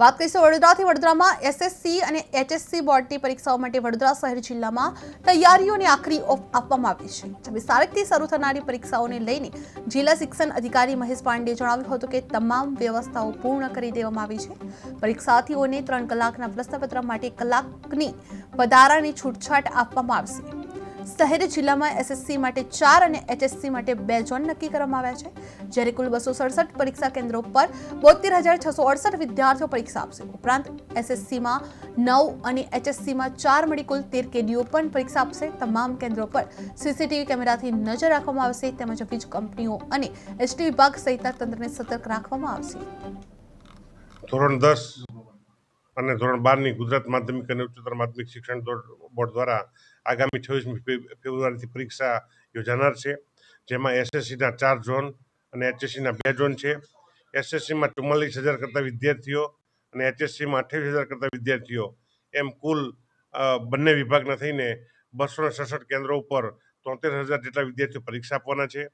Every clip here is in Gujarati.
વાત કરીશું વડોદરાથી। વડોદરામાં એસએસસી અને એચએસસી બોર્ડની પરીક્ષાઓ માટે વડોદરા શહેર જિલ્લામાં તૈયારીઓને આખરી ઓપ આપવામાં આવી છે। 26 તારીખથી શરૂ થનારી પરીક્ષાઓને લઈને જિલ્લા શિક્ષણ અધિકારી મહેશ પાંડેએ જણાવ્યું હતું કે તમામ વ્યવસ્થાઓ પૂર્ણ કરી દેવામાં આવી છે। પરીક્ષાર્થીઓને 3 કલાકના પ્રશ્નપત્ર માટે 1 કલાકની વધારાની છૂટછાટ આપવામાં આવશે। શહેર જિલ્લામાં એસએસસી માટે 4 અને એચએસસી માટે 2 ઝોન નક્કી કરવામાં આવ્યા છે, જ્યારે કુલ 267 પરીક્ષા કેન્દ્રો પર 72,668 વિદ્યાર્થીઓ પરીક્ષા આપશે। ઉપરાંત એસએસસીમાં 9 અને એચએસસીમાં 4 મળી કુલ 13 કેદીઓ પણ પરીક્ષા આપશે। તમામ કેન્દ્રો પર સીસીટીવી કેમેરાથી નજર રાખવામાં આવશે, તેમજ વીજ કંપનીઓ અને એસટી વિભાગ સહિતના તંત્રને સતર્ક રાખવામાં આવશે। ધોરણ 10 અને ધોરણ 12ની ગુજરાત માધ્યમિક અને ઉચ્ચતર માધ્યમિક શિક્ષણ બોર્ડ દ્વારા આગામી 26મી ફેબ્રુઆરીથી પરીક્ષા યોજાનાર છે, જેમાં એસએસસીના 4 ઝોન અને એચએસસીના 2 ઝોન છે। એસએસસીમાં 44,000 કરતા વિદ્યાર્થીઓ અને એચએસસીમાં 28,000 કરતા વિદ્યાર્થીઓ, એમ કુલ બંને વિભાગના થઈને 266 કેન્દ્રો ઉપર 73,000 જેટલા વિદ્યાર્થીઓ પરીક્ષા આપવાના છે।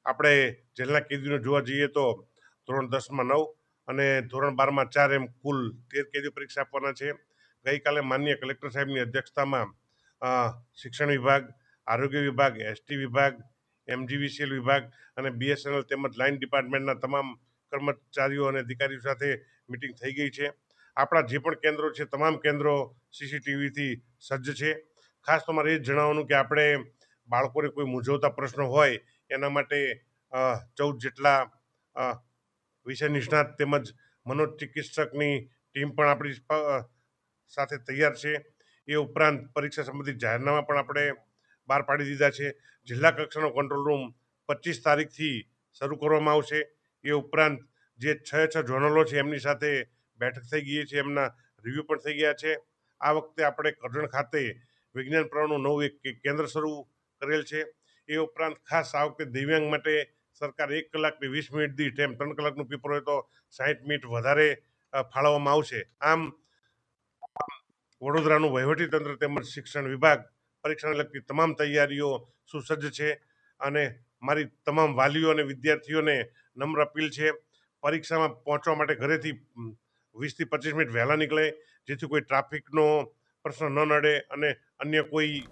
આપણે જેલના કેદીઓને જોવા જઈએ તો ધોરણ 10માં 9 અને ધોરણ 12માં 4 એમ કુલ 13 કેદીઓ પરીક્ષા આપવાના છે। ગઈકાલે માનનીય કલેક્ટર સાહેબની અધ્યક્ષતામાં શિક્ષણ વિભાગ, આરોગ્ય વિભાગ, એસટી વિભાગ, એમજીવીસીએલ વિભાગ અને બીએસએનએલ તેમજ લાઇન ડિપાર્ટમેન્ટના તમામ કર્મચારીઓ અને અધિકારીઓ સાથે મિટિંગ થઈ ગઈ છે। આપણા જે પણ કેન્દ્રો છે, તમામ કેન્દ્રો સીસીટીવીથી સજ્જ છે। ખાસ તમારે એ જ જણાવવાનું કે આપણે બાળકોને કોઈ મૂંઝવતા પ્રશ્નો હોય એના માટે 14 જેટલા વિષય નિષ્ણાત તેમજ મનોચિકિત્સકની ટીમ પણ આપણી સાથે તૈયાર છે। એ ઉપરાંત પરીક્ષા સંબંધિત જાહેરનામા પણ આપણે બહાર પાડી દીધા છે। જિલ્લા કક્ષાનો કંટ્રોલ રૂમ 25 તારીખથી શરૂ કરવામાં આવશે। એ ઉપરાંત જે 6 ઝોનલો છે એમની સાથે બેઠક થઈ ગઈ છે, એમના રિવ્યૂ પણ થઈ ગયા છે। આ વખતે આપણે કરજણ ખાતે વિજ્ઞાન પ્રવાહનું નવું એક કેન્દ્ર શરૂ કરેલ છે। એ ઉપરાંત ખાસ આ વખતે દિવ્યાંગ માટે સરકાર 1 કલાકની 20 મિનિટ દીઠ, એમ 3 કલાકનું પેપર હોય તો 60 મિનિટ વધારે ફાળવવામાં આવશે। આમ વડોદરાનું વહીવટીતંત્ર તેમજ શિક્ષણ વિભાગ પરીક્ષાને લગતી તમામ તૈયારીઓ સુસજ્જ છે અને મારી તમામ વાલીઓ અને વિદ્યાર્થીઓને નમ્ર અપીલ છે, પરીક્ષામાં પહોંચવા માટે ઘરેથી 20થી 25 મિનિટ વહેલા નીકળે, જેથી કોઈ ટ્રાફિકનો પ્રશ્ન ન નડે અને અન્ય કોઈ